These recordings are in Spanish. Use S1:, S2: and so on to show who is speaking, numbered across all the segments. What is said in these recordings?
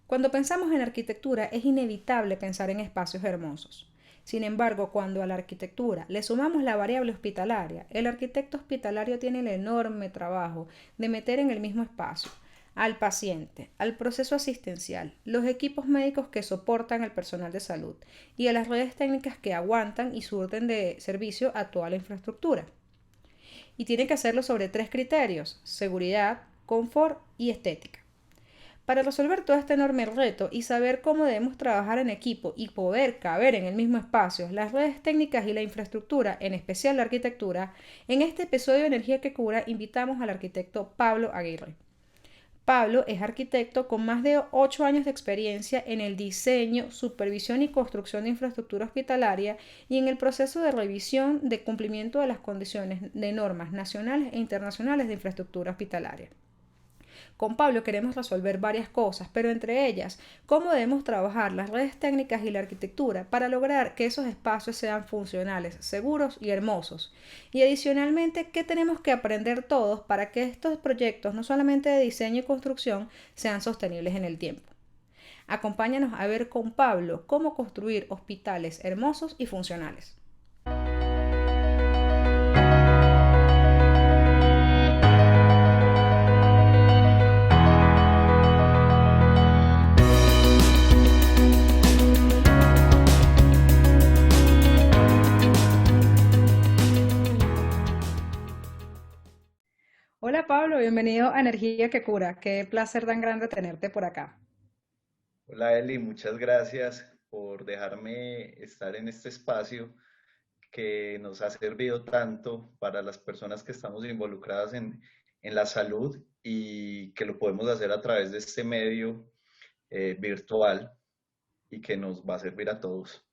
S1: Cuando pensamos en arquitectura es inevitable pensar en espacios hermosos. Sin embargo, cuando a la arquitectura le sumamos la variable hospitalaria, el arquitecto hospitalario tiene el enorme trabajo de meter en el mismo espacio al paciente, al proceso asistencial, los equipos médicos que soportan al personal de salud y a las redes técnicas que aguantan y surten de servicio a toda la infraestructura. Y tiene que hacerlo sobre tres criterios: seguridad, confort y estética. Para resolver todo este enorme reto y saber cómo debemos trabajar en equipo y poder caber en el mismo espacio, las redes técnicas y la infraestructura, en especial la arquitectura, en este episodio de Energía que Cura invitamos al arquitecto Pablo Aguirre. Pablo es arquitecto con más de 8 años de experiencia en el diseño, supervisión y construcción de infraestructura hospitalaria y en el proceso de revisión de cumplimiento de las condiciones de normas nacionales e internacionales de infraestructura hospitalaria. Con Pablo queremos resolver varias cosas, pero entre ellas, cómo debemos trabajar las redes técnicas y la arquitectura para lograr que esos espacios sean funcionales, seguros y hermosos. Y adicionalmente, qué tenemos que aprender todos para que estos proyectos, no solamente de diseño y construcción, sean sostenibles en el tiempo. Acompáñanos a ver con Pablo cómo construir hospitales hermosos y funcionales. Hola Pablo, bienvenido a Energía que Cura. Qué placer tan grande tenerte por acá.
S2: Hola Eli, muchas gracias por dejarme estar en este espacio que nos ha servido tanto para las personas que estamos involucradas en la salud y que lo podemos hacer a través de este medio virtual y que nos va a servir a todos.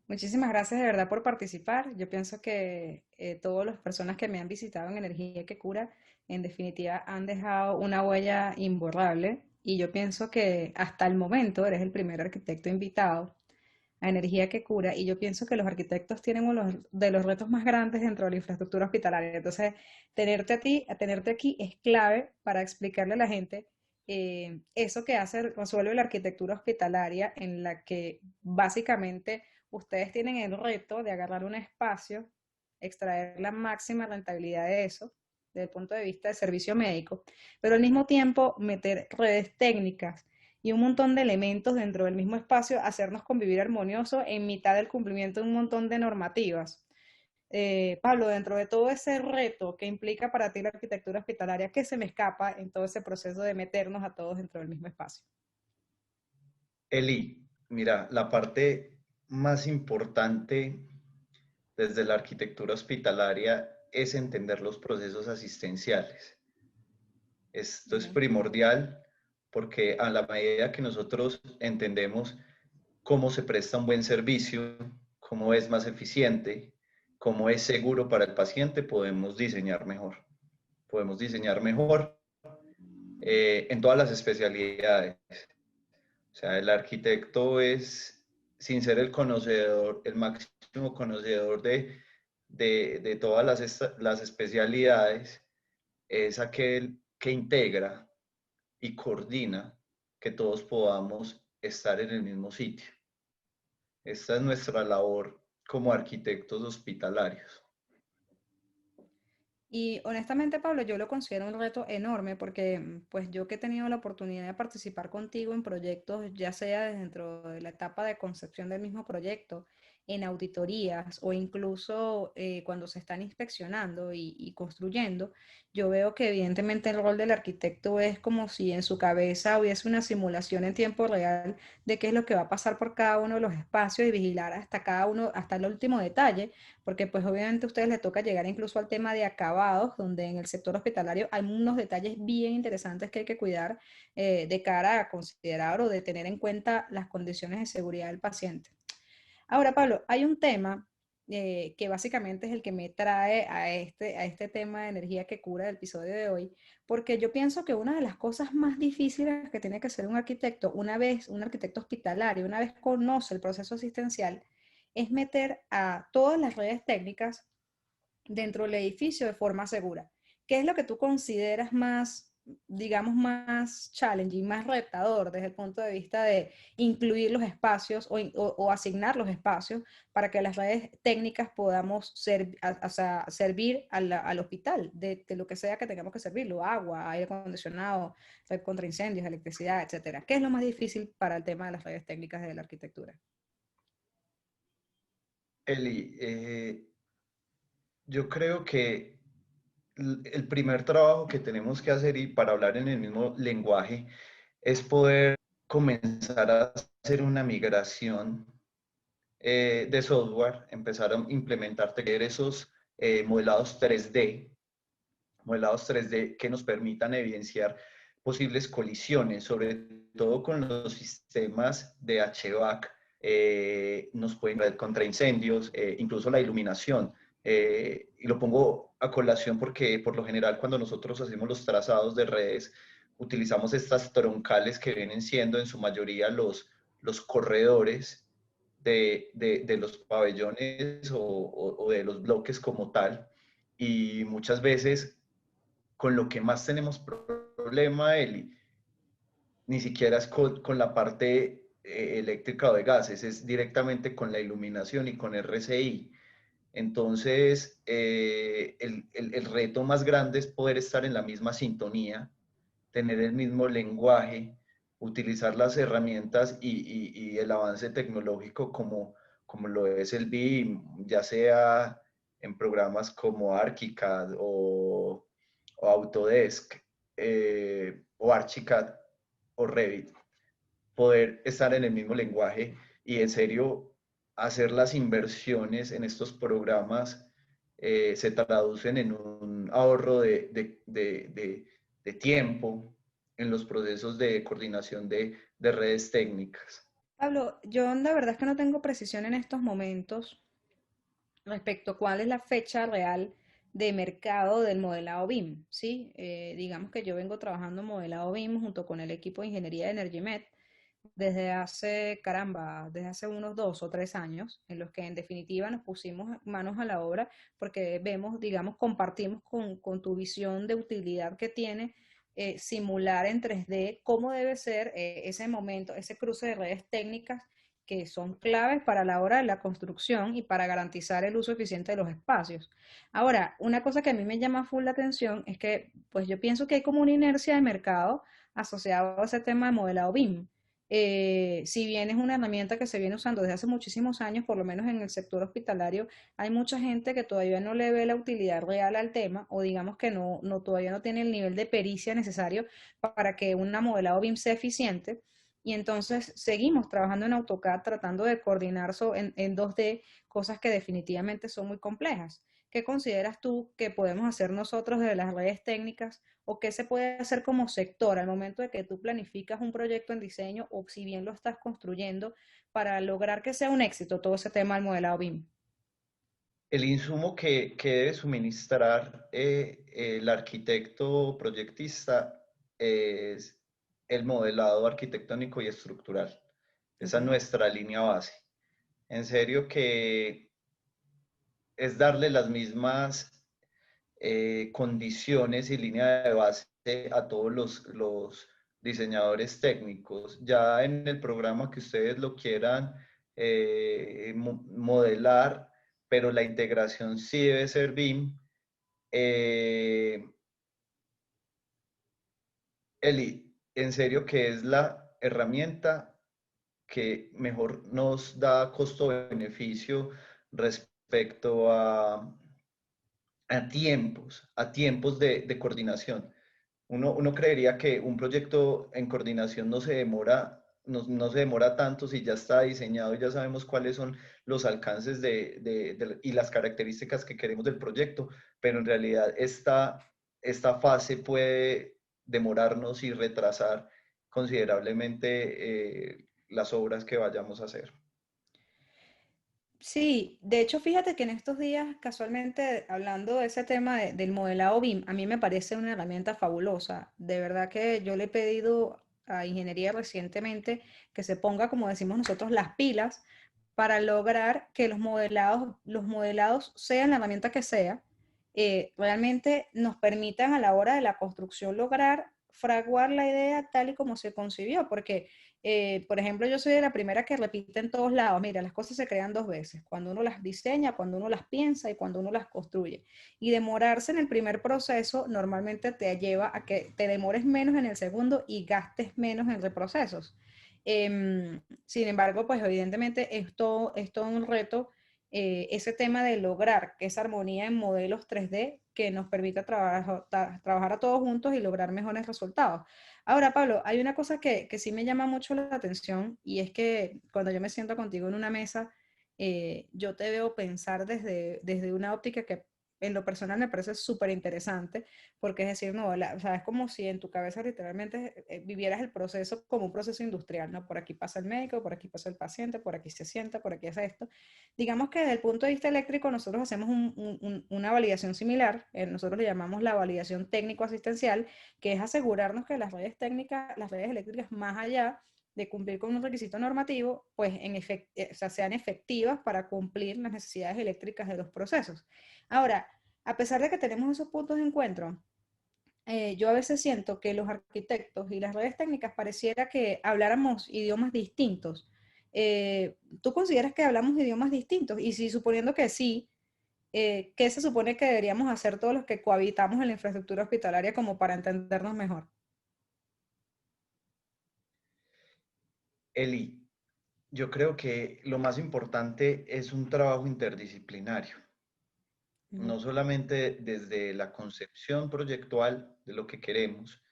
S1: Muchísimas gracias de verdad por participar. Yo pienso que todas las personas que me han visitado en Energía que Cura, en definitiva, han dejado una huella imborrable. Y yo pienso que hasta el momento eres el primer arquitecto invitado a Energía que Cura. Y yo pienso que los arquitectos tienen uno de los retos más grandes dentro de la infraestructura hospitalaria. Entonces, tenerte aquí es clave para explicarle a la gente eso que resuelve la arquitectura hospitalaria, en la que básicamente ustedes tienen el reto de agarrar un espacio, extraer la máxima rentabilidad de eso, desde el punto de vista de servicio médico, pero al mismo tiempo meter redes técnicas y un montón de elementos dentro del mismo espacio, hacernos convivir armonioso en mitad del cumplimiento de un montón de normativas. Pablo, dentro de todo ese reto que implica para ti la arquitectura hospitalaria, ¿qué se me escapa en todo ese proceso de meternos a todos dentro del mismo espacio?
S2: Eli, mira, la parte más importante desde la arquitectura hospitalaria es entender los procesos asistenciales. Esto es
S1: Ujú.
S2: primordial porque a la medida que nosotros entendemos cómo se presta un buen servicio, cómo es más eficiente, cómo es seguro para el paciente, podemos diseñar mejor. Podemos diseñar mejor en todas las especialidades. O sea, el arquitecto es, sin ser el conocedor, el máximo conocedor de todas las especialidades, es aquel que integra y coordina que todos podamos estar en el mismo sitio. Esta es nuestra labor como arquitectos hospitalarios.
S1: Y honestamente, Pablo, yo lo considero un reto enorme porque pues yo que he tenido la oportunidad de participar contigo en proyectos, ya sea dentro de la etapa de concepción del mismo proyecto, en auditorías o incluso cuando se están inspeccionando y construyendo, yo veo que evidentemente el rol del arquitecto es como si en su cabeza hubiese una simulación en tiempo real de qué es lo que va a pasar por cada uno de los espacios y vigilar hasta cada uno, hasta el último detalle, porque pues obviamente a ustedes les toca llegar incluso al tema de acabados, donde en el sector hospitalario hay unos detalles bien interesantes que hay que cuidar de cara a considerar o de tener en cuenta las condiciones de seguridad del paciente. Ahora, Pablo, hay un tema que básicamente es el que me trae a este tema de energía que cura del episodio de hoy, porque yo pienso que una de las cosas más difíciles que tiene que hacer un arquitecto, una vez, un arquitecto hospitalario, una vez conoce el proceso asistencial, es meter a todas las redes técnicas dentro del edificio de forma segura. ¿Qué es lo que tú consideras más digamos, más challenging, más retador desde el punto de vista de incluir los espacios o asignar los espacios para que las redes técnicas podamos o sea, servir al hospital de lo que sea que tengamos que servirlo, agua, aire acondicionado, red contra incendios, electricidad, etcétera. ¿Qué es lo más difícil para el tema de las redes técnicas de la arquitectura?
S2: Eli, yo creo que el primer trabajo que tenemos que hacer y para hablar en el mismo lenguaje es poder comenzar a hacer una migración de software, empezar a implementar, tener esos modelados 3D que nos permitan evidenciar posibles colisiones, sobre todo con los sistemas de HVAC, nos pueden ver contra incendios, incluso la iluminación. Y lo pongo a colación porque por lo general cuando nosotros hacemos los trazados de redes, utilizamos estas troncales que vienen siendo en su mayoría los corredores de los pabellones o de los bloques como tal. Y muchas veces con lo que más tenemos problema, Eli, ni siquiera es con la parte eléctrica o de gases, es directamente con la iluminación y con RCI. Entonces, el reto más grande es poder estar en la misma sintonía, tener el mismo lenguaje, utilizar las herramientas y el avance tecnológico como lo es el BIM, ya sea en programas como ArchiCAD o Autodesk o Archicad o Revit, poder estar en el mismo lenguaje y en serio hacer las inversiones en estos programas se traducen en un ahorro de tiempo en los procesos de coordinación de redes técnicas.
S1: Pablo, yo la verdad es que no tengo precisión en estos momentos respecto a cuál es la fecha real de mercado del modelado BIM, ¿sí? Digamos que yo vengo trabajando en modelado BIM junto con el equipo de ingeniería de EnergyMed desde hace, caramba, desde hace unos 2 o 3 años, en los que en definitiva nos pusimos manos a la obra porque vemos, digamos, compartimos con tu visión de utilidad que tiene simular en 3D cómo debe ser ese momento, ese cruce de redes técnicas que son claves para la hora de la construcción y para garantizar el uso eficiente de los espacios. Ahora, una cosa que a mí me llama full la atención es que, pues yo pienso que hay como una inercia de mercado asociado a ese tema de modelado BIM. Si bien es una herramienta que se viene usando desde hace muchísimos años, por lo menos en el sector hospitalario, hay mucha gente que todavía no le ve la utilidad real al tema o digamos que todavía no tiene el nivel de pericia necesario para que un modelado BIM sea eficiente. Y entonces seguimos trabajando en AutoCAD tratando de coordinar en 2D cosas que definitivamente son muy complejas. ¿Qué consideras tú que podemos hacer nosotros desde las redes técnicas o qué se puede hacer como sector al momento de que tú planificas un proyecto en diseño o si bien lo estás construyendo para lograr que sea un éxito todo ese tema del modelado BIM?
S2: El insumo que debe suministrar el arquitecto proyectista es el modelado arquitectónico y estructural. Esa es
S1: Okay.
S2: nuestra línea base. En serio que es darle las mismas condiciones y línea de base a todos los diseñadores técnicos. Ya en el programa que ustedes lo quieran modelar, pero la integración sí debe ser BIM. Eh, Eli, en serio que es la herramienta que mejor nos da costo-beneficio respecto a tiempos de coordinación. Uno creería que un proyecto en coordinación no se demora tanto si ya está diseñado y ya sabemos cuáles son los alcances y las características que queremos del proyecto, pero en realidad esta fase puede demorarnos y retrasar considerablemente las obras que vayamos a hacer.
S1: Sí, de hecho, fíjate que en estos días, casualmente, hablando de ese tema del modelado BIM, a mí me parece una herramienta fabulosa. De verdad que yo le he pedido a ingeniería recientemente que se ponga, como decimos nosotros, las pilas para lograr que los modelados sean la herramienta que sea, realmente nos permitan a la hora de la construcción lograr fraguar la idea tal y como se concibió, porque, por ejemplo, yo soy de la primera que repite en todos lados, mira, las cosas se crean dos veces, cuando uno las diseña, cuando uno las piensa y cuando uno las construye. Y demorarse en el primer proceso normalmente te lleva a que te demores menos en el segundo y gastes menos en reprocesos. Sin embargo, pues evidentemente es todo un reto ese tema de lograr esa armonía en modelos 3D que nos permita trabajar a todos juntos y lograr mejores resultados. Ahora, Pablo, hay una cosa que sí me llama mucho la atención y es que cuando yo me siento contigo en una mesa, yo te veo pensar desde una óptica que en lo personal me parece súper interesante, porque es decir, no, o sea, es como si en tu cabeza literalmente vivieras el proceso como un proceso industrial, ¿no? Por aquí pasa el médico, por aquí pasa el paciente, por aquí se sienta, por aquí hace esto. Digamos que desde el punto de vista eléctrico nosotros hacemos una validación similar, nosotros le llamamos la validación técnico-asistencial, que es asegurarnos que las redes técnicas, las redes eléctricas, más allá de cumplir con un requisito normativo, pues o sea, sean efectivas para cumplir las necesidades eléctricas de los procesos. Ahora, a pesar de que tenemos esos puntos de encuentro, yo a veces siento que los arquitectos y las redes técnicas pareciera que habláramos idiomas distintos. ¿Tú consideras que hablamos idiomas distintos? Y si suponiendo que sí, ¿qué se supone que deberíamos hacer todos los que cohabitamos en la infraestructura hospitalaria como para entendernos mejor?
S2: Eli, yo creo que lo más importante es un trabajo interdisciplinario,
S1: Ujú.
S2: no solamente desde la concepción proyectual de lo que queremos,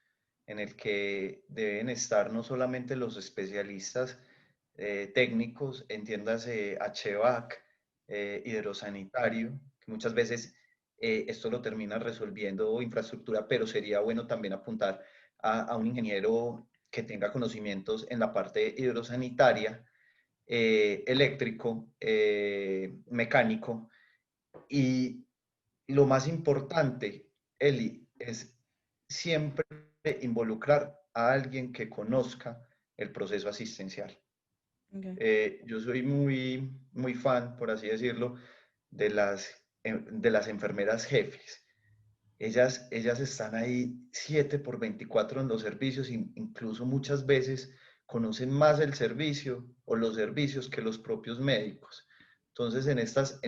S2: en el que deben estar no solamente los especialistas técnicos, entiéndase HVAC, hidrosanitario, que muchas veces esto lo termina resolviendo infraestructura, pero sería bueno también apuntar a un ingeniero que tenga conocimientos en la parte hidrosanitaria, eléctrico, mecánico. Y lo más importante, Eli, es siempre involucrar a alguien que conozca el proceso asistencial.
S1: Okay.
S2: Yo soy muy fan, por así decirlo, de las enfermeras jefes. Ellas están ahí 7 por 24 en los servicios, incluso muchas veces conocen más el servicio o los servicios que los propios médicos. Entonces, en estas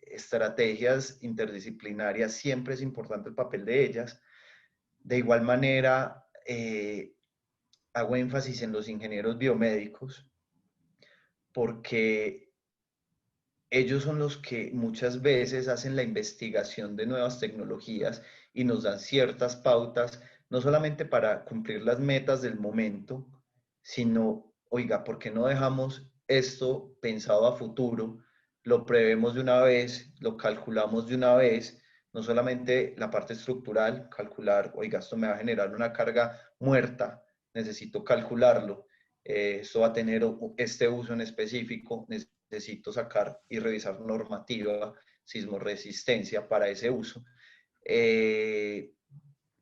S2: estrategias interdisciplinarias siempre es importante el papel de ellas. De igual manera, hago énfasis en los ingenieros biomédicos porque ellos son los que muchas veces hacen la investigación de nuevas tecnologías y nos dan ciertas pautas, no solamente para cumplir las metas del momento, sino, oiga, ¿por qué no dejamos esto pensado a futuro? Lo prevemos de una vez, lo calculamos de una vez, no solamente la parte estructural, calcular, oiga, esto me va a generar una carga muerta, necesito calcularlo, esto va a tener este uso en específico, necesito sacar y revisar normativa, sismoresistencia para ese uso. Eh,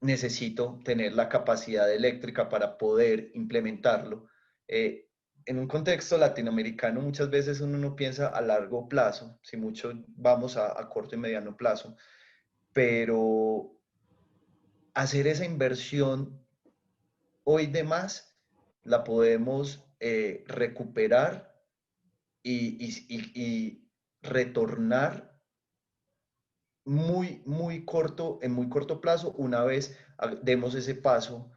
S2: Necesito tener la capacidad eléctrica para poder implementarlo. Eh, en un contexto latinoamericano muchas veces uno no piensa a largo plazo, si mucho vamos a corto y mediano plazo, pero hacer esa inversión hoy de más la podemos recuperar y retornar en muy corto plazo una vez demos ese paso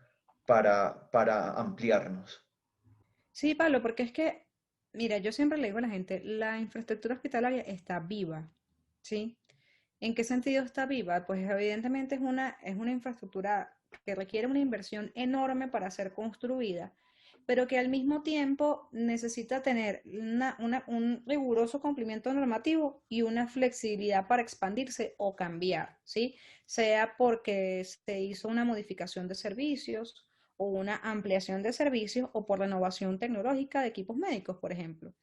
S2: para ampliarnos.
S1: Sí, Pablo, porque es que, mira, yo siempre le digo a la gente, la infraestructura hospitalaria está viva, ¿sí? ¿En qué sentido está viva? Pues evidentemente es una infraestructura que requiere una inversión enorme para ser construida, pero que al mismo tiempo necesita tener un riguroso cumplimiento normativo y una flexibilidad para expandirse o cambiar, ¿sí? Sea porque se hizo una modificación de servicios o una ampliación de servicios o por renovación tecnológica de equipos médicos, por ejemplo.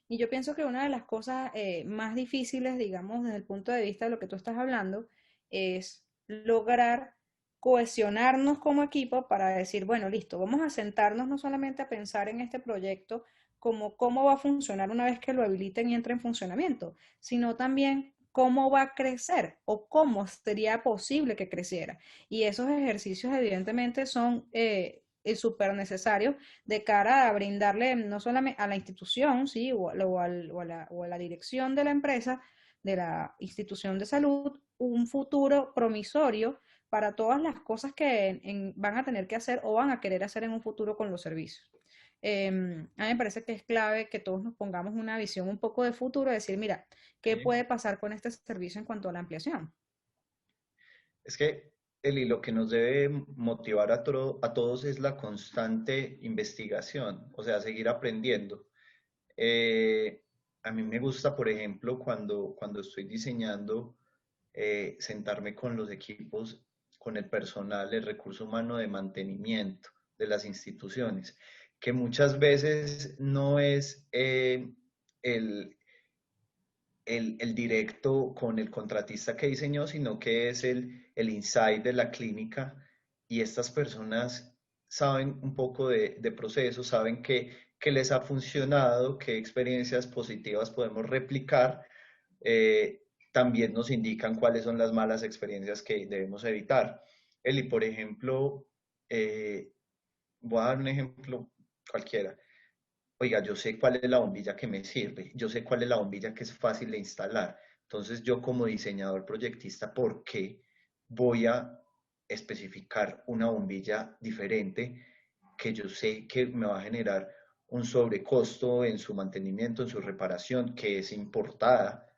S1: Y yo pienso que una de las cosas más difíciles, digamos, desde el punto de vista de lo que tú estás hablando, es lograr cohesionarnos como equipo para decir, bueno, listo, vamos a sentarnos no solamente a pensar en este proyecto como cómo va a funcionar una vez que lo habiliten y entre en funcionamiento, sino también cómo va a crecer o cómo sería posible que creciera. Y esos ejercicios evidentemente son súper necesarios de cara a brindarle no solamente a la institución, ¿sí? O a la dirección de la empresa, de la institución de salud, un futuro promisorio para todas las cosas que van a tener que hacer o van a querer hacer en un futuro con los servicios. A mí me parece que es clave que todos nos pongamos una visión un poco de futuro, decir, mira, ¿qué
S2: Sí.
S1: puede pasar con este servicio en cuanto a la ampliación?
S2: Es que, Eli, lo que nos debe motivar a todos es la constante investigación, o sea, seguir aprendiendo. Eh, a mí me gusta, por ejemplo, cuando estoy diseñando, sentarme con los equipos, con el personal, el recurso humano de mantenimiento de las instituciones, que muchas veces no es el, el directo con el contratista que diseñó, sino que es el insight de la clínica y estas personas saben un poco de procesos, saben qué les ha funcionado, qué experiencias positivas podemos replicar, eh, también nos indican cuáles son las malas experiencias que debemos evitar. Eli, por ejemplo, eh, voy a dar un ejemplo cualquiera. Oiga, yo sé cuál es la bombilla que me sirve, yo sé cuál es la bombilla que es fácil de instalar. Entonces yo como diseñador proyectista, ¿por qué voy a especificar una bombilla diferente que yo sé que me va a generar un sobrecosto en su mantenimiento, en su reparación, que es importada,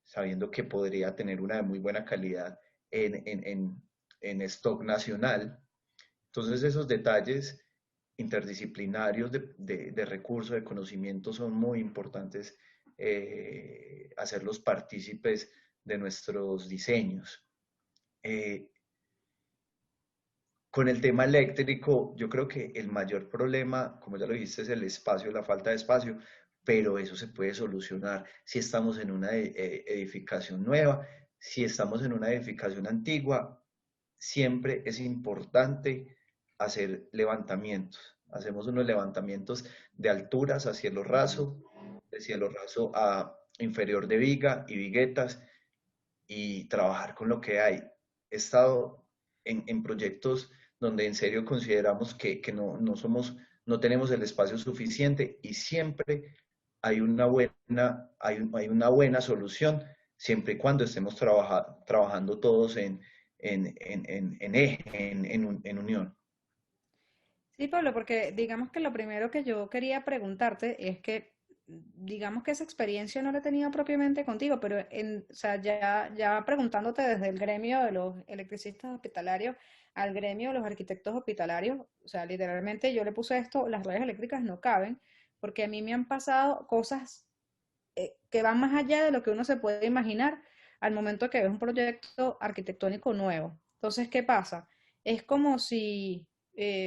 S2: sabiendo que podría tener una de muy buena calidad en stock nacional? Entonces esos detalles interdisciplinarios de recursos, de conocimiento son muy importantes, hacerlos partícipes de nuestros diseños. Eh, con el tema eléctrico, yo creo que el mayor problema, como ya lo dijiste, es el espacio, la falta de espacio, pero eso se puede solucionar si estamos en una edificación nueva, si estamos en una edificación antigua, siempre es importante hacer levantamientos. Hacemos unos levantamientos de alturas a cielo raso, de cielo raso a inferior de viga y viguetas y trabajar con lo que hay. He estado en proyectos donde en serio consideramos que no somos, no tenemos el espacio suficiente y siempre hay una buena solución, siempre y cuando estemos trabajando todos en eje, en unión.
S1: Sí, Pablo, porque digamos que lo primero que yo quería preguntarte es que, digamos que esa experiencia no la he tenido propiamente contigo, pero o sea, ya preguntándote desde el gremio de los electricistas hospitalarios al gremio de los arquitectos hospitalarios, o sea, literalmente yo le puse esto, las redes eléctricas no caben, porque a mí me han pasado cosas que van más allá de lo que uno se puede imaginar al momento que ves un proyecto arquitectónico nuevo. Entonces, ¿qué pasa? Es como si,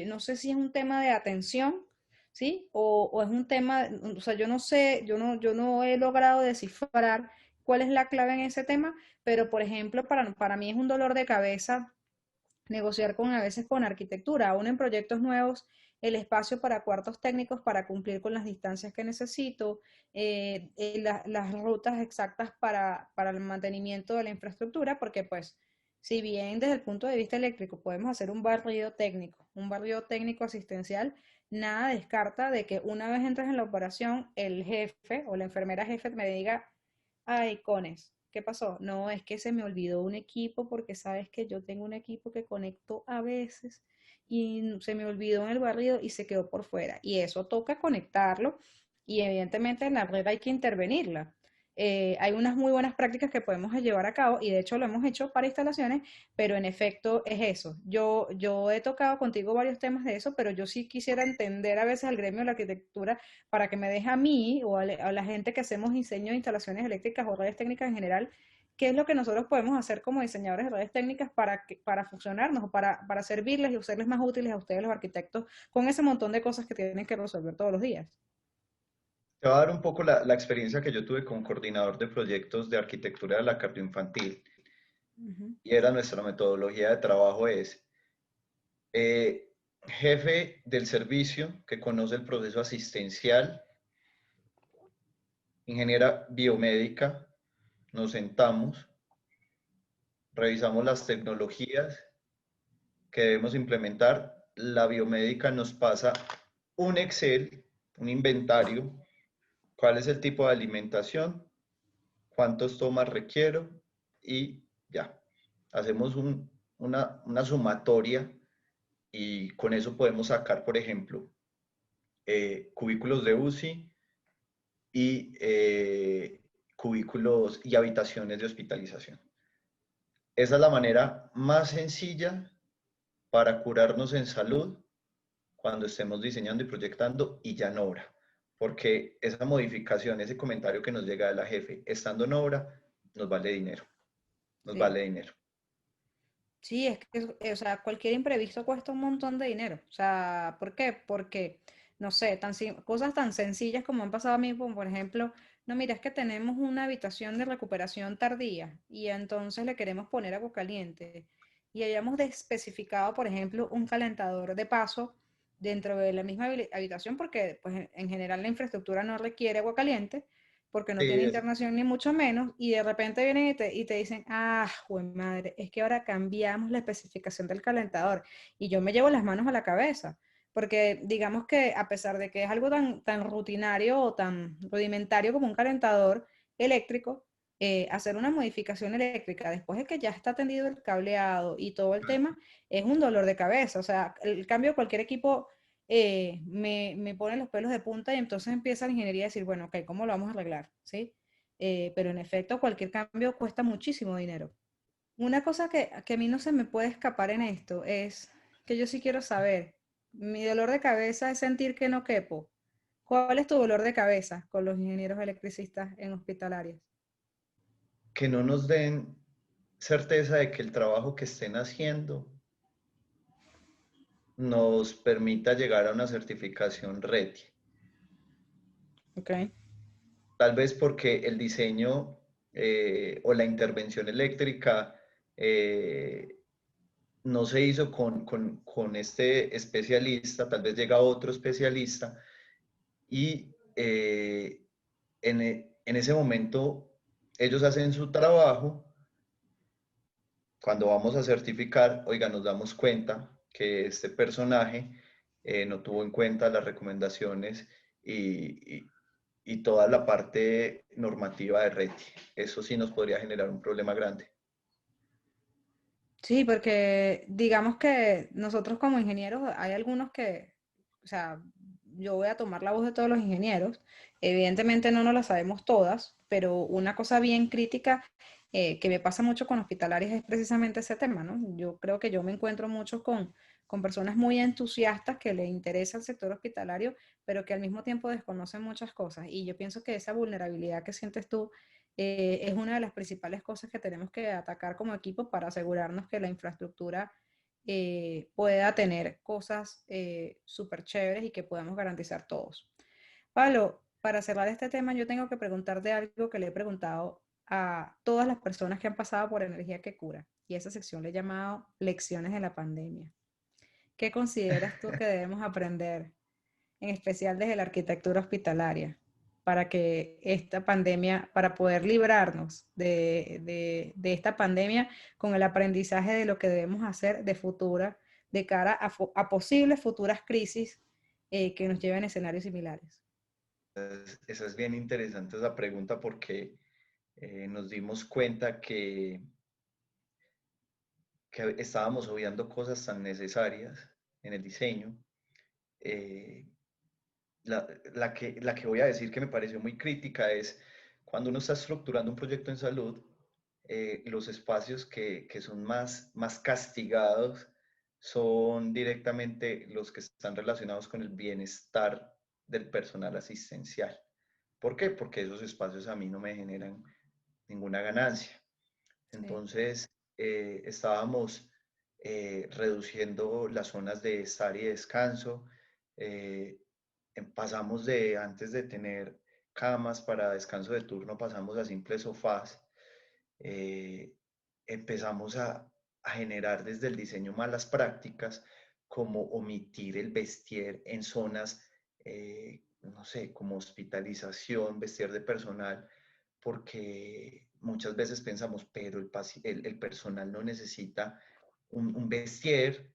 S1: no sé si es un tema de atención, ¿sí? O es un tema, o sea, yo no sé, yo no he logrado descifrar cuál es la clave en ese tema, pero por ejemplo, para mí es un dolor de cabeza negociar con a veces con arquitectura, aún en proyectos nuevos, el espacio para cuartos técnicos para cumplir con las distancias que necesito, las rutas exactas para el mantenimiento de la infraestructura, porque pues si bien desde el punto de vista eléctrico podemos hacer un barrido técnico asistencial, nada descarta de que una vez entres en la operación, el jefe o la enfermera jefe me diga, ay, Cones, ¿qué pasó? No, es que se me olvidó un equipo porque sabes que yo tengo un equipo que conecto a veces y se me olvidó en el barrido y se quedó por fuera. Y eso toca conectarlo y evidentemente en la red hay que intervenirla. Hay unas muy buenas prácticas que podemos llevar a cabo y de hecho lo hemos hecho para instalaciones, pero en efecto es eso. Yo he tocado contigo varios temas de eso, pero yo sí quisiera entender a veces al gremio de la arquitectura para que me deje a mí o a la gente que hacemos diseño de instalaciones eléctricas o redes técnicas en general, qué es lo que nosotros podemos hacer como diseñadores de redes técnicas para funcionarnos o para servirles y hacerles más útiles a ustedes los arquitectos con ese montón de cosas que tienen que resolver todos los días.
S2: Te voy a dar un poco la experiencia que yo tuve como coordinador de proyectos de arquitectura de la cardioinfantil
S1: Ujú.
S2: y era nuestra metodología de trabajo es jefe del servicio que conoce el proceso asistencial, ingeniera biomédica, nos sentamos, revisamos las tecnologías que debemos implementar. La biomédica nos pasa un Excel, un inventario, cuál es el tipo de alimentación, cuántos tomas requiero y ya. Hacemos una sumatoria y con eso podemos sacar, por ejemplo, cubículos de UCI y cubículos y habitaciones de hospitalización. Esa es la manera más sencilla para curarnos en salud cuando estemos diseñando y proyectando y ya en obra. Porque esa modificación, ese comentario que nos llega de la jefe, estando en obra, nos vale dinero. Nos
S1: Sí.
S2: vale dinero.
S1: Sí, es que, o sea, cualquier imprevisto cuesta un montón de dinero. O sea, ¿por qué? Porque, no sé, cosas tan sencillas como han pasado a mí, como por ejemplo, no, mira, es que tenemos una habitación de recuperación tardía y entonces le queremos poner agua caliente. Y hayamos especificado, por ejemplo, un calentador de paso dentro de la misma habitación, porque pues, en general la infraestructura no requiere agua caliente porque no tiene
S2: Sí,
S1: internación ni mucho menos, y de repente vienen y te dicen, ah, jue madre, es que ahora cambiamos la especificación del calentador, y yo me llevo las manos a la cabeza, porque digamos que a pesar de que es algo tan rutinario o tan rudimentario como un calentador eléctrico, hacer una modificación eléctrica después de que ya está tendido el cableado y todo el tema, es un dolor de cabeza. O sea, el cambio de cualquier equipo me pone los pelos de punta y entonces empieza la ingeniería a decir, bueno, ok, ¿cómo lo vamos a arreglar? ¿Sí? Pero en efecto, cualquier cambio cuesta muchísimo dinero. Una cosa que a mí no se me puede escapar en esto es que yo sí quiero saber, mi dolor de cabeza es sentir que no quepo. ¿Cuál es tu dolor de cabeza con los ingenieros electricistas en hospitalarios?
S2: que no nos den certeza de que el trabajo que estén haciendo nos permita llegar a una certificación RETI.
S1: Ok.
S2: Tal vez porque el diseño o la intervención eléctrica eh, no se hizo con este especialista, tal vez llega otro especialista y en ese momento ellos hacen su trabajo. Cuando vamos a certificar, oiga, nos damos cuenta que este personaje no tuvo en cuenta las recomendaciones y toda la parte normativa de RETI. Eso sí nos podría generar un problema grande.
S1: Sí, porque digamos que nosotros como ingenieros, hay algunos que, o sea, yo voy a tomar la voz de todos los ingenieros, evidentemente no nos la sabemos todas, pero una cosa bien crítica que me pasa mucho con hospitalarios es precisamente ese tema, ¿no? Yo creo que yo me encuentro mucho con personas muy entusiastas que le interesa el sector hospitalario, pero que al mismo tiempo desconocen muchas cosas. Y yo pienso que esa vulnerabilidad que sientes tú es una de las principales cosas que tenemos que atacar como equipo para asegurarnos que la infraestructura pueda tener cosas súper chéveres y que podamos garantizar todos. Pablo, para cerrar este tema, yo tengo que preguntarte algo que le he preguntado a todas las personas que han pasado por Energía que Cura, y esa sección le he llamado Lecciones de la Pandemia. ¿Qué consideras tú que debemos aprender, en especial desde la arquitectura hospitalaria, para que esta pandemia, para poder librarnos de esta pandemia con el aprendizaje de lo que debemos hacer de futura, de cara a posibles futuras crisis que nos lleven a escenarios similares?
S2: Esa es bien interesante esa pregunta porque nos dimos cuenta que estábamos obviando cosas tan necesarias en el diseño. Eh, la que voy a decir que me pareció muy crítica es cuando uno está estructurando un proyecto en salud, los espacios que son más castigados son directamente los que están relacionados con el bienestar del personal asistencial. ¿Por qué? Porque esos espacios a mí no me generan ninguna ganancia.
S1: Sí.
S2: Entonces, estábamos reduciendo las zonas de estar y descanso. eh, Pasamos de, antes de tener camas para descanso de turno, pasamos a simples sofás. eh, Empezamos a generar desde el diseño malas prácticas, como omitir el vestir en zonas, no sé, como hospitalización, vestir de personal, porque muchas veces pensamos, pero el personal no necesita un vestier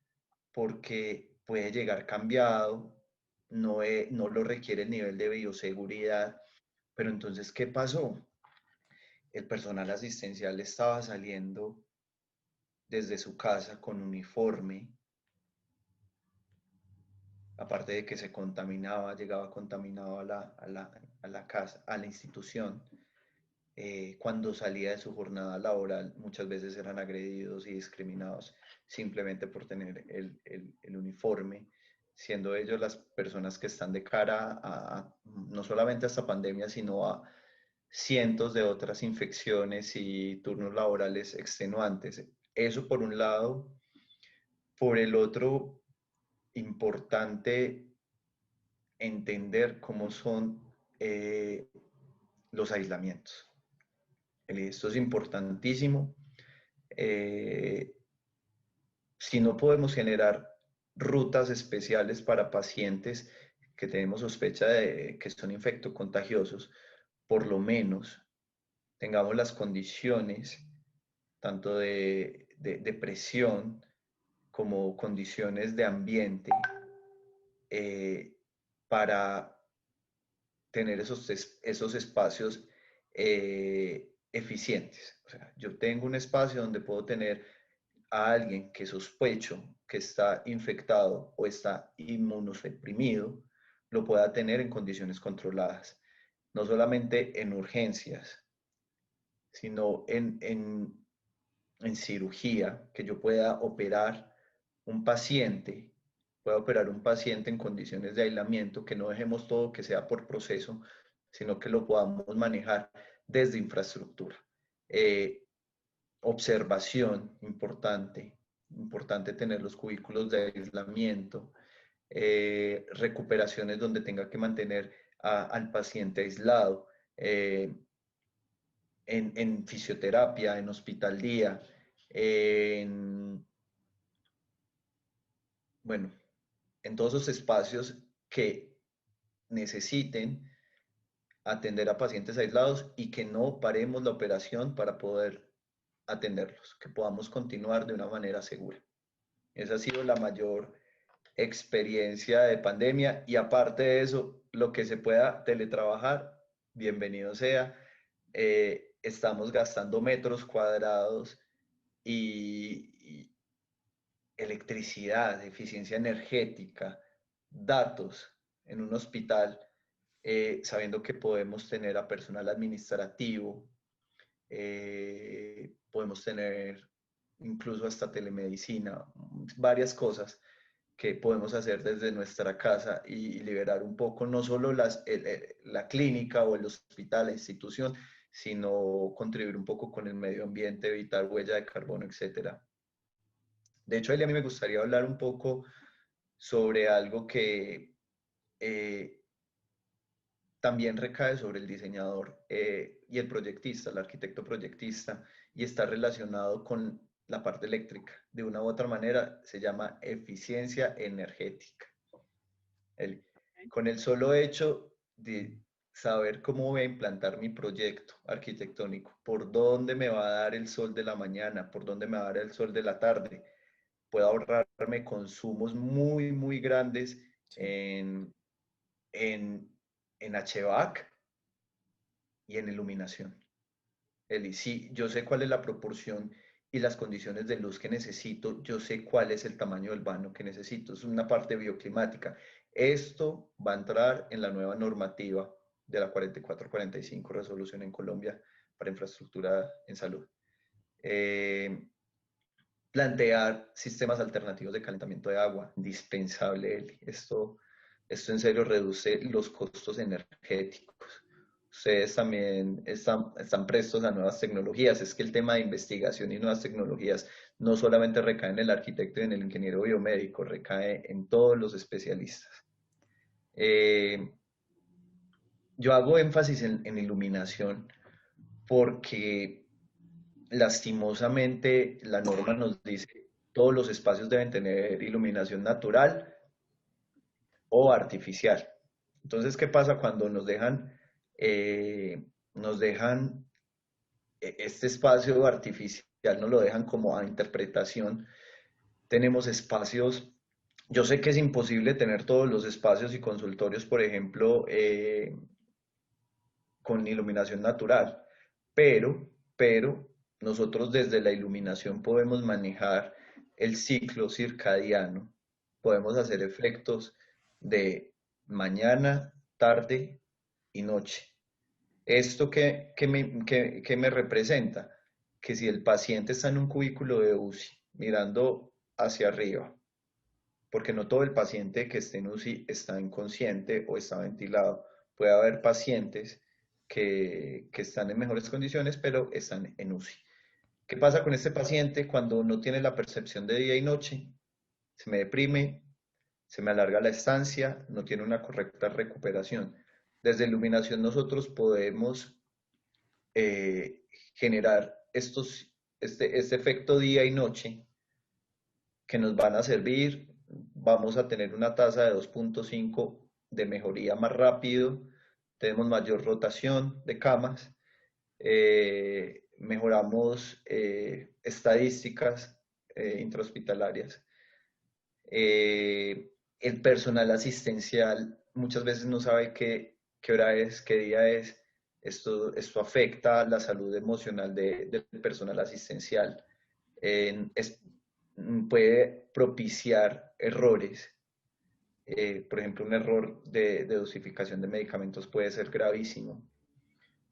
S2: porque puede llegar cambiado, no lo requiere el nivel de bioseguridad. Pero entonces, ¿qué pasó? El personal asistencial estaba saliendo desde su casa con uniforme, aparte de que se contaminaba, llegaba contaminado a la casa, a la institución. Cuando salía de su jornada laboral, muchas veces eran agredidos y discriminados simplemente por tener el uniforme, siendo ellos las personas que están de cara no solamente a esta pandemia, sino a cientos de otras infecciones y turnos laborales extenuantes. Eso por un lado. Por el otro, importante entender cómo son los aislamientos. Esto es importantísimo. Eh, si no podemos generar rutas especiales para pacientes que tenemos sospecha de que son infectocontagiosos, por lo menos tengamos las condiciones tanto de presión como condiciones de ambiente eh, para tener esos espacios eficientes. O sea, yo tengo un espacio donde puedo tener a alguien que sospecho que está infectado o está inmunosuprimido, lo pueda tener en condiciones controladas, no solamente en urgencias, sino en cirugía, que yo pueda operar un paciente, pueda operar un paciente en condiciones de aislamiento, que no dejemos todo que sea por proceso, sino que lo podamos manejar desde infraestructura. Eh, Observación, importante tener los cubículos de aislamiento, recuperaciones donde tenga que mantener al paciente aislado, en fisioterapia, en hospital día, en, bueno, en todos esos espacios que necesiten atender a pacientes aislados y que no paremos la operación para poder atenderlos, que podamos continuar de una manera segura. Esa ha sido la mayor experiencia de pandemia y aparte de eso, lo que se pueda teletrabajar, bienvenido sea. Estamos gastando metros cuadrados y electricidad, eficiencia energética, datos en un hospital, sabiendo que podemos tener a personal administrativo, podemos tener incluso hasta telemedicina, varias cosas que podemos hacer desde nuestra casa y liberar un poco no solo la clínica o el hospital, la institución, sino contribuir un poco con el medio ambiente, evitar huella de carbono, etcétera. De hecho, a mí me gustaría hablar un poco sobre algo que eh, también recae sobre el diseñador y el proyectista, el arquitecto proyectista, y está relacionado con la parte eléctrica. De una u otra manera, se llama eficiencia energética. El, con el solo hecho de saber cómo voy a implantar mi proyecto arquitectónico, por dónde me va a dar el sol de la mañana, por dónde me va a dar el sol de la tarde, puedo ahorrarme consumos muy, muy grandes
S1: Sí.
S2: en, en, en HVAC y en iluminación. Eli, sí, yo sé cuál es la proporción y las condiciones de luz que necesito, yo sé cuál es el tamaño del vano que necesito, es una parte bioclimática. Esto va a entrar en la nueva normativa de la 4445 resolución en Colombia para infraestructura en salud. Eh, Plantear sistemas alternativos de calentamiento de agua, indispensable, Eli. Esto en serio reduce los costos energéticos. Ustedes también están prestos a nuevas tecnologías. Es que el tema de investigación y nuevas tecnologías no solamente recae en el arquitecto y en el ingeniero biomédico, recae en todos los especialistas. Eh, yo hago énfasis en iluminación porque lastimosamente la norma nos dice todos los espacios deben tener iluminación natural o artificial. Entonces, ¿qué pasa cuando nos dejan este espacio artificial nos lo dejan como a interpretación. Tenemos espacios, yo sé que es imposible tener todos los espacios y consultorios, por ejemplo, con iluminación natural, pero nosotros desde la iluminación podemos manejar el ciclo circadiano, podemos hacer efectos de mañana, tarde y noche. ¿Esto qué me representa? Que si el paciente está en un cubículo de UCI mirando hacia arriba, porque no todo el paciente que esté en UCI está inconsciente o está ventilado. Puede haber pacientes que están en mejores condiciones, pero están en UCI. ¿Qué pasa con este paciente cuando no tiene la percepción de día y noche? Se me deprime, se me alarga la estancia, no tiene una correcta recuperación. Desde iluminación nosotros podemos eh, generar este efecto día y noche que nos van a servir. Vamos a tener una tasa de 2.5 de mejoría más rápido, tenemos mayor rotación de camas, mejoramos estadísticas intrahospitalarias. El personal asistencial muchas veces no sabe qué hora es, qué día es. Esto afecta la salud emocional del personal asistencial. Es, puede propiciar errores. Por ejemplo, un error de dosificación de medicamentos puede ser gravísimo.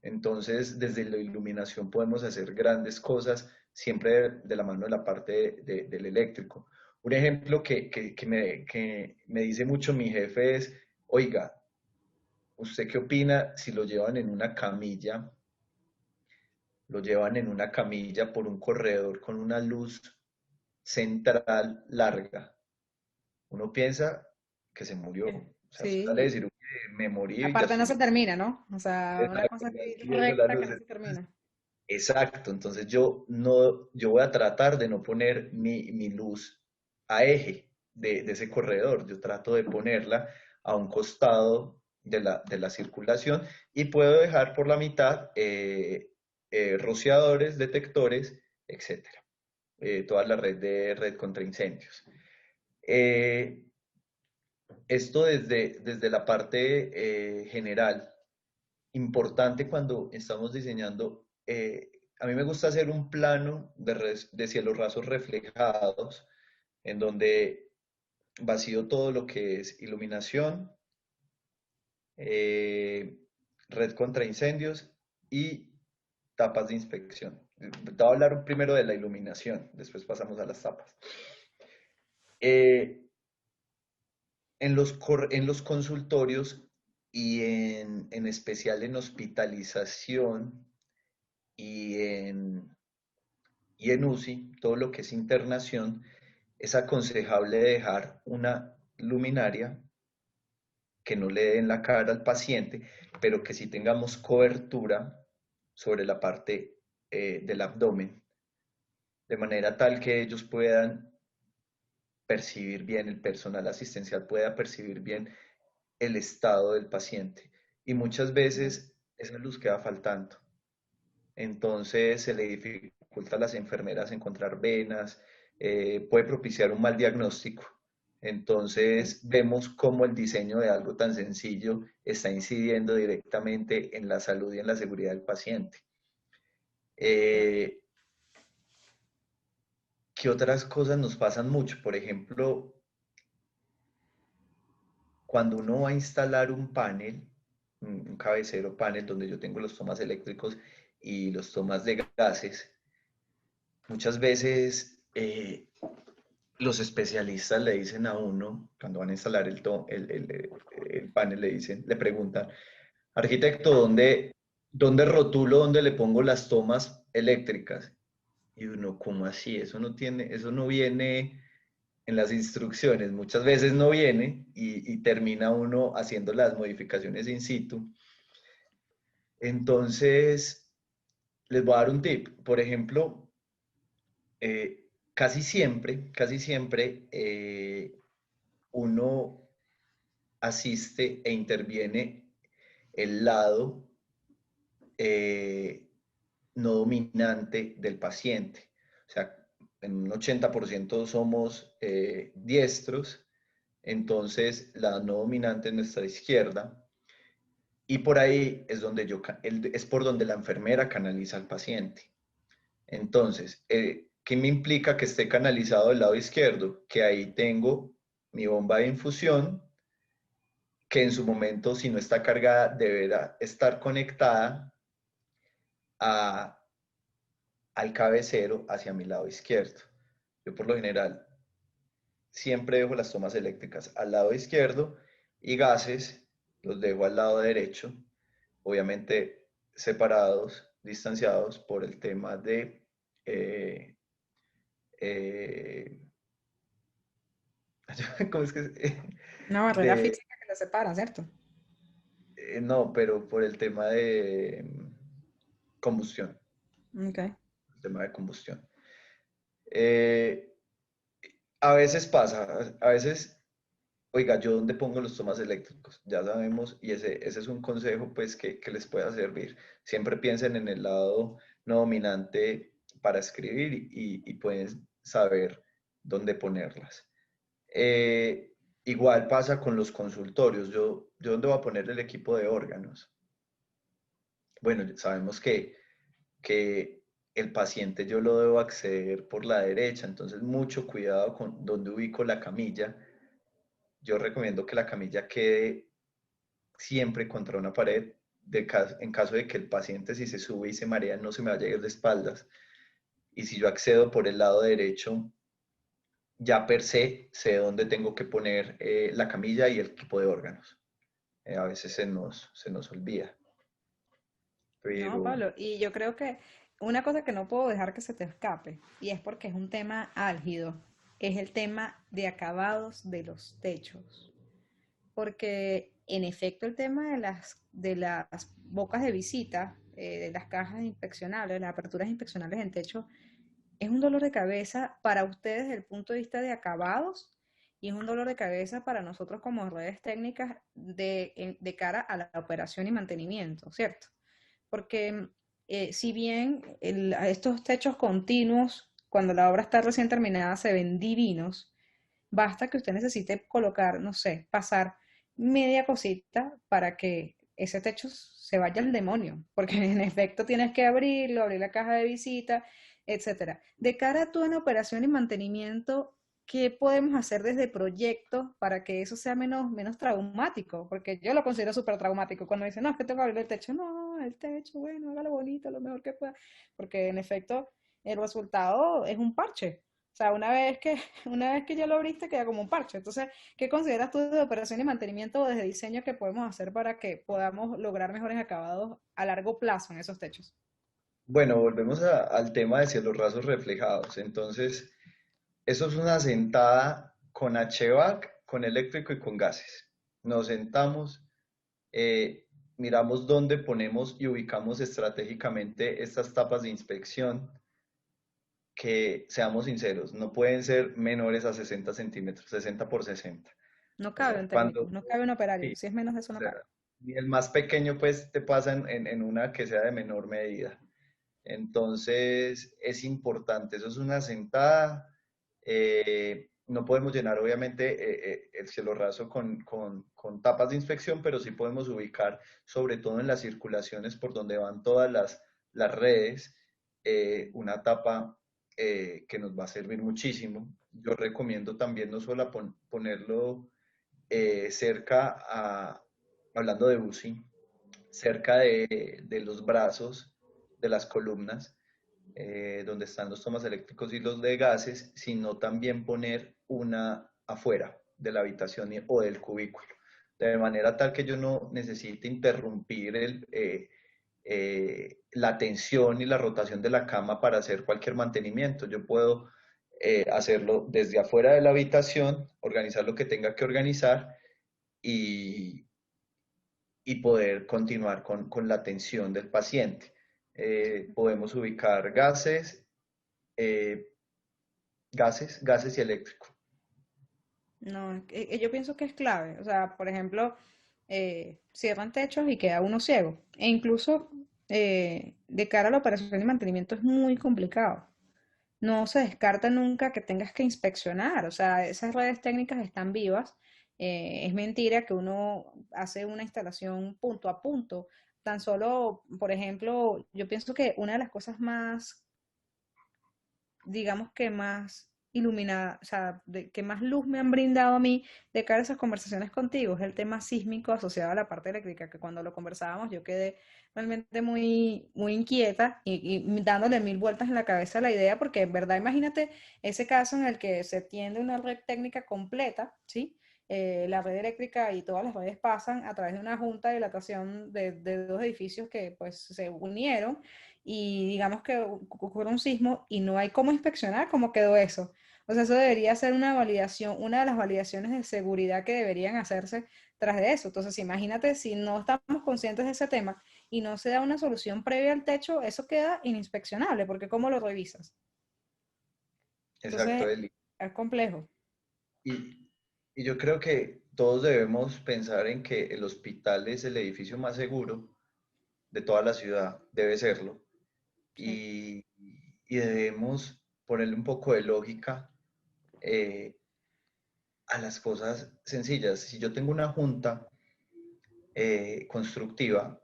S2: Entonces, desde la iluminación podemos hacer grandes cosas, siempre de la mano de la parte del eléctrico. Un ejemplo que me dice mucho mi jefe es, oiga, ¿usted qué opina si lo llevan en una camilla? Lo llevan en una camilla por un corredor con una luz central larga. Uno piensa que se murió. O sea, sale de
S1: Sí,
S2: cirugía, me morí y ya
S1: aparte no
S2: estoy.
S1: se termina, ¿no? O sea, una
S2: Exacto,
S1: cosa así
S2: viendo la
S1: recta
S2: luz.
S1: que no se termina.
S2: Exacto, entonces yo voy a tratar de no poner mi luz a eje de ese corredor, yo trato de ponerla a un costado de la circulación y puedo dejar por la mitad rociadores, detectores, etcétera. Toda la red contra incendios. Eh, Esto desde la parte general, importante cuando estamos diseñando, a mí me gusta hacer un plano de cielos rasos reflejados, en donde vacío todo lo que es iluminación, eh, red contra incendios y tapas de inspección. Te voy a hablar primero de la iluminación, después pasamos a las tapas. Eh, en los consultorios y en especial en hospitalización y y en UCI, todo lo que es internación, es aconsejable dejar una luminaria que no le dé en la cara al paciente, pero que sí tengamos cobertura sobre la parte del abdomen, de manera tal que ellos puedan percibir bien, el personal asistencial pueda percibir bien el estado del paciente. Y muchas
S1: Ujú.
S2: veces esa luz queda faltando. Entonces se le dificulta a las enfermeras encontrar venas, puede propiciar un mal diagnóstico.
S1: Ok.
S2: Entonces vemos cómo el diseño de algo tan sencillo está incidiendo directamente en la salud y en la seguridad del paciente. Eh, ¿Qué otras cosas nos pasan mucho? Por ejemplo, cuando uno va a instalar un panel, un cabecero panel donde yo tengo los tomas eléctricos y los tomas de gases, muchas veces los especialistas le dicen a uno, cuando van a instalar el panel, le preguntan, arquitecto, ¿dónde rotulo, dónde le pongo las tomas eléctricas? Y uno, ¿cómo así? Eso no viene en las instrucciones, muchas veces no viene y termina uno haciendo las modificaciones in situ. Entonces, les voy a dar un tip. Por ejemplo, casi siempre uno asiste e interviene el lado eh, no dominante del paciente. O sea, en un 80% somos diestros, entonces la no dominante es nuestra izquierda. Y por ahí es donde es por donde la enfermera canaliza al paciente. Entonces, ¿qué me implica que esté canalizado del lado izquierdo? Que ahí tengo mi bomba de infusión, que en su momento, si no está cargada, deberá estar conectada a, al cabecero hacia mi lado izquierdo. Yo por lo general siempre dejo las tomas eléctricas al lado izquierdo y gases los dejo al lado derecho, obviamente separados, distanciados por el tema de eh, eh, ¿cómo es que
S1: Una barrera
S2: de
S1: física que lo separa, ¿cierto?
S2: no, pero por el tema de combustión,
S1: Ok.
S2: el tema de combustión. Eh, a veces pasa, a veces, oiga, ¿yo dónde pongo los tomas eléctricos? Ya sabemos, y ese es un consejo pues que les pueda servir. Siempre piensen en el lado no dominante para escribir y pueden saber dónde ponerlas. Eh, igual pasa con los consultorios. ¿Yo dónde voy a poner el equipo de órganos? Bueno, sabemos que el paciente yo lo debo acceder por la derecha, entonces mucho cuidado con dónde ubico la camilla. Yo recomiendo que la camilla quede siempre contra una pared, en caso de que el paciente si se sube y se marea no se me vaya a ir de espaldas. Y si yo accedo por el lado derecho, ya per se sé dónde tengo que poner la camilla y el equipo de órganos. A veces se nos olvida.
S1: No,
S2: Pero
S1: Pablo, y yo creo que una cosa que no puedo dejar que se te escape, y es porque es un tema álgido, es el tema de acabados de los techos. Porque en efecto el tema de las bocas de visita, de las cajas inspeccionables, las aperturas inspeccionables en techo, es un dolor de cabeza para ustedes desde el punto de vista de acabados y es un dolor de cabeza para nosotros como redes técnicas de cara a la operación y mantenimiento, ¿cierto? Porque si bien estos techos continuos, cuando la obra está recién terminada, se ven divinos, basta que usted necesite colocar, no sé, pasar media cosita para que ese techo se vaya al demonio, porque en efecto tienes que abrirlo, abrir la caja de visita, etcétera. De cara a tu en operación y mantenimiento, ¿qué podemos hacer desde proyectos para que eso sea menos traumático? Porque yo lo considero súper traumático cuando dicen, no, es que tengo que abrir el techo. No, el techo, bueno, hágalo bonito, lo mejor que pueda. Porque en efecto, el resultado es un parche. O sea, una vez que ya lo abriste, queda como un parche. Entonces, ¿qué consideras tú de operación y mantenimiento o desde diseño que podemos hacer para que podamos lograr mejores acabados a largo plazo en esos techos?
S2: bueno, volvemos al tema de cielos rasos reflejados. Entonces, eso es una sentada con HVAC, con eléctrico y con gases. Nos sentamos, miramos dónde ponemos y ubicamos estratégicamente estas tapas de inspección que, seamos sinceros, no pueden ser menores a 60 centímetros, 60 por 60.
S1: No
S2: O
S1: cabe
S2: sea,
S1: un técnico, no cabe un operario.
S2: sí,
S1: Si es menos de eso,
S2: o
S1: no
S2: sea,
S1: cabe.
S2: ni el más pequeño pues te pasa en una que sea de menor medida. Entonces es importante, eso es una sentada. No podemos llenar obviamente el cielo raso con tapas de inspección, pero sí podemos ubicar, sobre todo en las circulaciones por donde van todas las redes, una tapa que nos va a servir muchísimo. Yo recomiendo también no solo ponerlo cerca hablando de UCI, cerca de los brazos de las columnas, donde están los tomas eléctricos y los de gases, sino también poner una afuera de la habitación o del cubículo, de manera tal que yo no necesite interrumpir la tensión y la rotación de la cama para hacer cualquier mantenimiento. Yo puedo hacerlo desde afuera de la habitación, organizar lo que tenga que organizar y, y poder continuar con la atención del paciente. Podemos ubicar eh, gases y eléctrico.
S1: No, yo pienso que es clave. O sea, por ejemplo, cierran techos y queda uno ciego. E incluso de cara a la operación y mantenimiento es muy complicado. No se descarta nunca que tengas que inspeccionar, o sea, esas redes técnicas están vivas. Es mentira que uno hace una instalación punto a punto. Tan solo, por ejemplo, yo pienso que una de las cosas más, digamos que más iluminada, o sea, que más luz me han brindado a mí de cara a esas conversaciones contigo es el tema sísmico asociado a la parte eléctrica, que cuando lo conversábamos yo quedé realmente muy inquieta y dándole mil vueltas en la cabeza a la idea, porque en verdad imagínate ese caso en el que se tiende una red técnica completa, ¿sí? La red eléctrica y todas las redes pasan a través de una junta de dilatación de dos edificios que pues se unieron y digamos que ocurre un sismo y no hay cómo inspeccionar cómo quedó eso. O sea, eso debería ser una validación, una de las validaciones de seguridad que deberían hacerse tras de eso. Entonces, imagínate si no estamos conscientes de ese tema y no se da una solución previa al techo, eso queda ininspeccionable, porque ¿cómo lo revisas?
S2: Exacto,
S1: Entonces,
S2: Eli.
S1: es complejo.
S2: Y, y yo creo que todos debemos pensar en que el hospital es el edificio más seguro de toda la ciudad, debe serlo.
S1: Sí.
S2: Y, y debemos ponerle un poco de lógica eh, a las cosas sencillas. Si yo tengo una junta constructiva,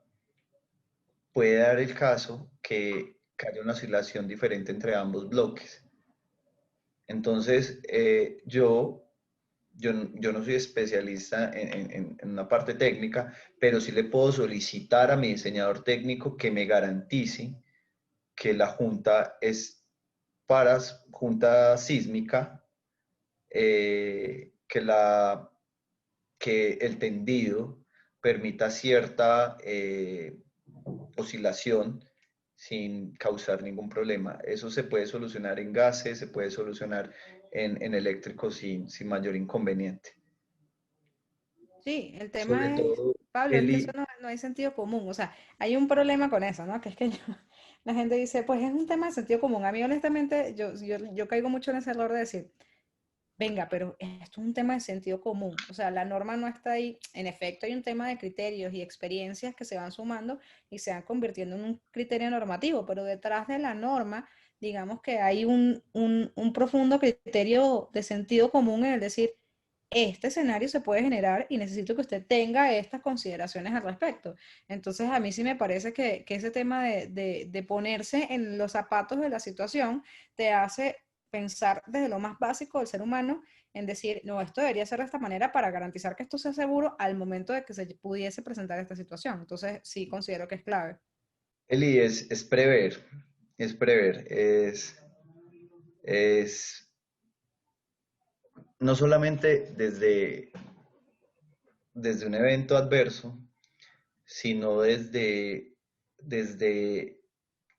S2: puede dar el caso que haya una oscilación diferente entre ambos bloques. Entonces, yo no soy especialista en una parte técnica, pero sí le puedo solicitar a mi diseñador técnico que me garantice que la junta es para junta sísmica, que el tendido permita cierta oscilación sin causar ningún problema. Eso se puede solucionar en gases, se puede solucionar en eléctricos sin mayor inconveniente.
S1: Sí, el
S2: Sobre
S1: tema es,
S2: todo,
S1: Pablo, es que eso
S2: Eli,
S1: no hay sentido común. O sea, hay un problema con eso, ¿no? Que es que la gente dice, pues es un tema de sentido común. A mí, honestamente, yo caigo mucho en ese error de decir, venga, pero esto es un tema de sentido común. O sea, la norma no está ahí. En efecto, hay un tema de criterios y experiencias que se van sumando y se van convirtiendo en un criterio normativo, pero detrás de la norma, digamos que hay un profundo criterio de sentido común en el decir, este escenario se puede generar y necesito que usted tenga estas consideraciones al respecto. Entonces, a mí sí me parece que ese tema de ponerse en los zapatos de la situación te hace pensar desde lo más básico del ser humano en decir, no, esto debería ser de esta manera para garantizar que esto sea seguro al momento de que se pudiese presentar esta situación. Entonces, sí considero que es clave.
S2: Eli, es prever, es no solamente desde un evento adverso, sino desde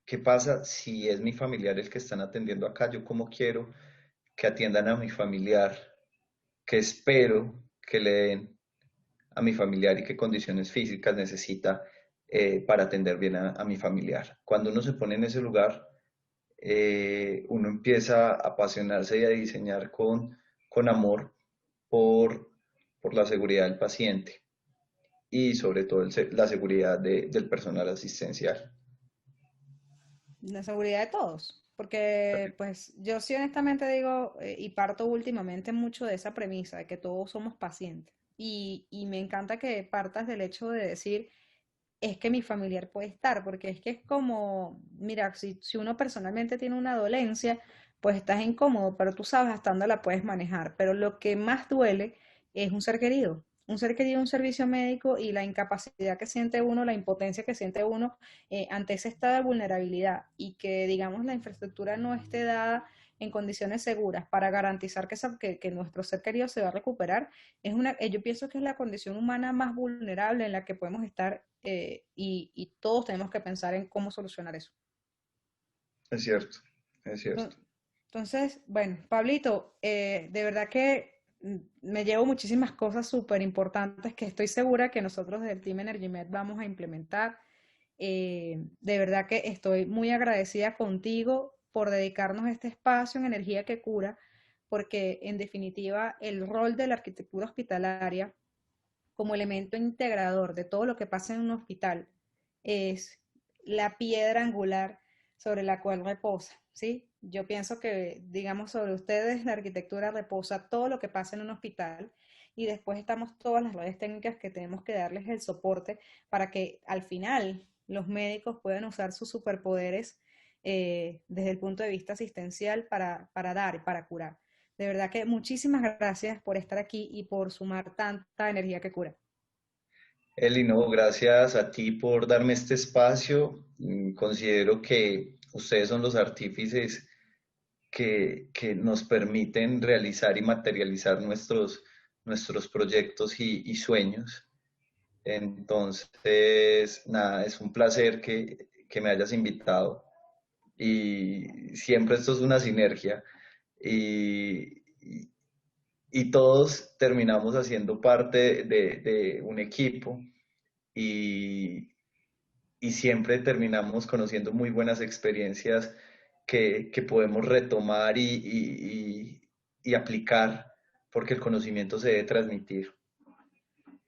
S2: qué pasa si es mi familiar el que están atendiendo acá, yo cómo quiero que atiendan a mi familiar, qué espero que le den a mi familiar y qué condiciones físicas necesita para atender bien a mi familiar. Cuando uno se pone en ese lugar, uno empieza a apasionarse y a diseñar con amor por, por la seguridad del paciente y sobre todo la seguridad del personal asistencial.
S1: La seguridad de todos. Porque, pues, yo sí honestamente digo, y parto últimamente mucho de esa premisa, de que todos somos pacientes. Y me encanta que partas del hecho de decir, es que mi familiar puede estar, porque es que es como, mira, si uno personalmente tiene una dolencia, pues estás incómodo, pero tú sabes hasta dónde la puedes manejar. Pero lo que más duele es un ser querido, un servicio médico y la incapacidad que siente uno, la impotencia que siente uno ante ese estado de vulnerabilidad y que, digamos, la infraestructura no esté dada en condiciones seguras para garantizar que nuestro ser querido se va a recuperar, yo pienso que es la condición humana más vulnerable en la que podemos estar y todos tenemos que pensar en cómo solucionar eso.
S2: Es cierto, es cierto.
S1: Entonces, bueno, Pablito, de verdad que me llevo muchísimas cosas súper importantes que estoy segura que nosotros del Team Energy Med vamos a implementar. De verdad que estoy muy agradecida contigo por dedicarnos este espacio en Energía que Cura, porque en definitiva el rol de la arquitectura hospitalaria como elemento integrador de todo lo que pasa en un hospital es la piedra angular sobre la cual reposa, ¿sí? Yo pienso que, digamos, sobre ustedes la arquitectura reposa todo lo que pasa en un hospital y después estamos todas las redes técnicas que tenemos que darles el soporte para que al final los médicos puedan usar sus superpoderes desde el punto de vista asistencial para dar y para curar. De verdad que muchísimas gracias por estar aquí y por sumar tanta energía que cura.
S2: Eli, no, gracias a ti por darme este espacio. Considero que ustedes son los artífices que nos permiten realizar y materializar nuestros proyectos y sueños. Entonces, nada, es un placer que me hayas invitado y siempre esto es una sinergia y, y todos terminamos haciendo parte de un equipo y, y siempre terminamos conociendo muy buenas experiencias que podemos retomar y aplicar porque el conocimiento se debe transmitir.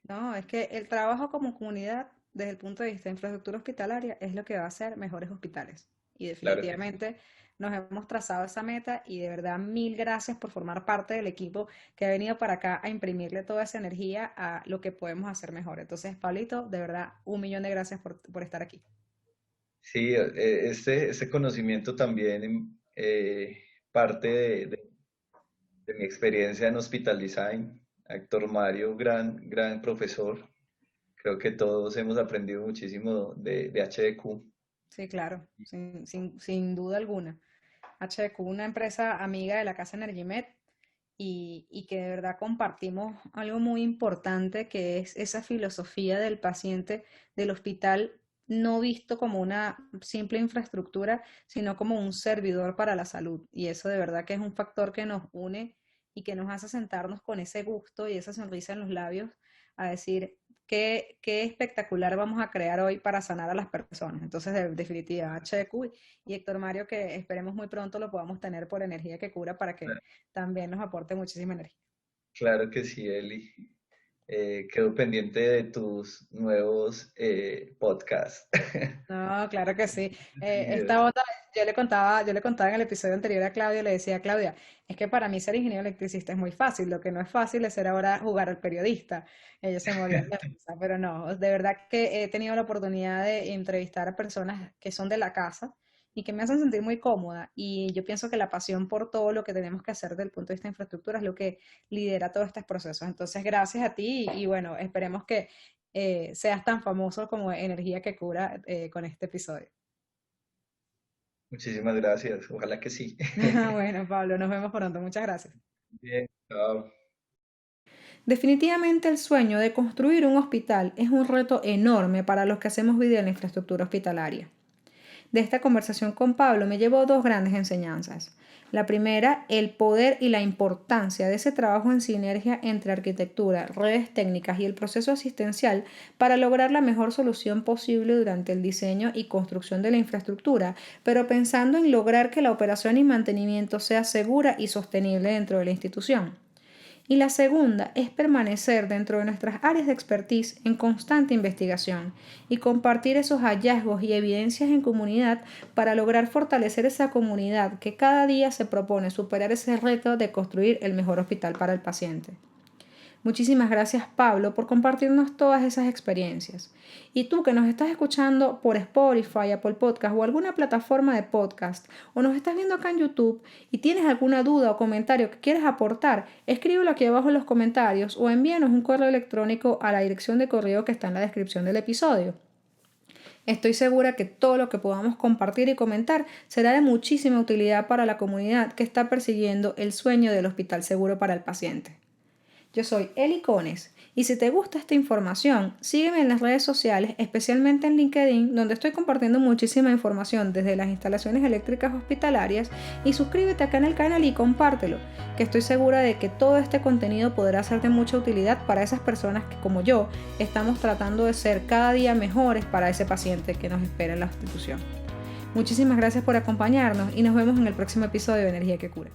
S1: No, es que el trabajo como comunidad, desde el punto de vista de infraestructura hospitalaria, es lo que va a hacer mejores hospitales. Y
S2: Claro que sí.
S1: definitivamente nos hemos trazado esa meta y de verdad mil gracias por formar parte del equipo que ha venido para acá a imprimirle toda esa energía a lo que podemos hacer mejor. Entonces, Pablito, de verdad, un millón de gracias por estar aquí.
S2: Sí, este conocimiento también parte de mi experiencia en Hospital Design. Héctor Mario, gran profesor. Creo que todos hemos aprendido muchísimo de HDQ.
S1: Sí, claro, sin duda alguna. HDQ, una empresa amiga de la casa Energimet y que de verdad compartimos algo muy importante que es esa filosofía del paciente del hospital no visto como una simple infraestructura, sino como un servidor para la salud. Y eso de verdad que es un factor que nos une y que nos hace sentarnos con ese gusto y esa sonrisa en los labios a decir qué espectacular vamos a crear hoy para sanar a las personas. Entonces, de definitiva, HDQ y Héctor Mario, que esperemos muy pronto lo podamos tener por energía que cura para que también nos aporte muchísima energía.
S2: Claro que sí, Eli. Quedo pendiente de tus nuevos podcasts.
S1: No, claro que sí.
S2: Sí,
S1: Esta otra, yo le contaba en el episodio anterior a Claudia, le decía a Claudia, es que para mí ser ingeniero electricista es muy fácil, lo que no es fácil es ser ahora jugar al periodista. Ellos se morían de risa, pero no, de verdad que he tenido la oportunidad de entrevistar a personas que son de la casa y que me hacen sentir muy cómoda y yo pienso que la pasión por todo lo que tenemos que hacer desde el punto de vista de infraestructura es lo que lidera todos estos procesos. Entonces, gracias a ti y bueno, esperemos que seas tan famoso como Energía que Cura con este episodio.
S2: Muchísimas gracias. Ojalá que sí.
S1: Bueno, Pablo, nos vemos pronto. Muchas gracias.
S2: Bien, chao.
S1: Definitivamente el sueño de construir un hospital es un reto enorme para los que hacemos vida en la infraestructura hospitalaria. De esta conversación con Pablo me llevó dos grandes enseñanzas. La primera, el poder y la importancia de ese trabajo en sinergia entre arquitectura, redes técnicas y el proceso asistencial para lograr la mejor solución posible durante el diseño y construcción de la infraestructura, pero pensando en lograr que la operación y mantenimiento sea segura y sostenible dentro de la institución. Y la segunda es permanecer dentro de nuestras áreas de expertise en constante investigación y compartir esos hallazgos y evidencias en comunidad para lograr fortalecer esa comunidad que cada día se propone superar ese reto de construir el mejor hospital para el paciente. Muchísimas gracias, Pablo, por compartirnos todas esas experiencias. Y tú que nos estás escuchando por Spotify, Apple Podcast o alguna plataforma de podcast, o nos estás viendo acá en YouTube y tienes alguna duda o comentario que quieras aportar, escríbelo aquí abajo en los comentarios o envíanos un correo electrónico a la dirección de correo que está en la descripción del episodio. Estoy segura que todo lo que podamos compartir y comentar será de muchísima utilidad para la comunidad que está persiguiendo el sueño del hospital seguro para el paciente. Yo soy Eli Cones y si te gusta esta información, sígueme en las redes sociales, especialmente en LinkedIn, donde estoy compartiendo muchísima información desde las instalaciones eléctricas hospitalarias y suscríbete acá en el canal y compártelo, que estoy segura de que todo este contenido podrá ser de mucha utilidad para esas personas que como yo estamos tratando de ser cada día mejores para ese paciente que nos espera en la institución. Muchísimas gracias por acompañarnos y nos vemos en el próximo episodio de Energía que Cura.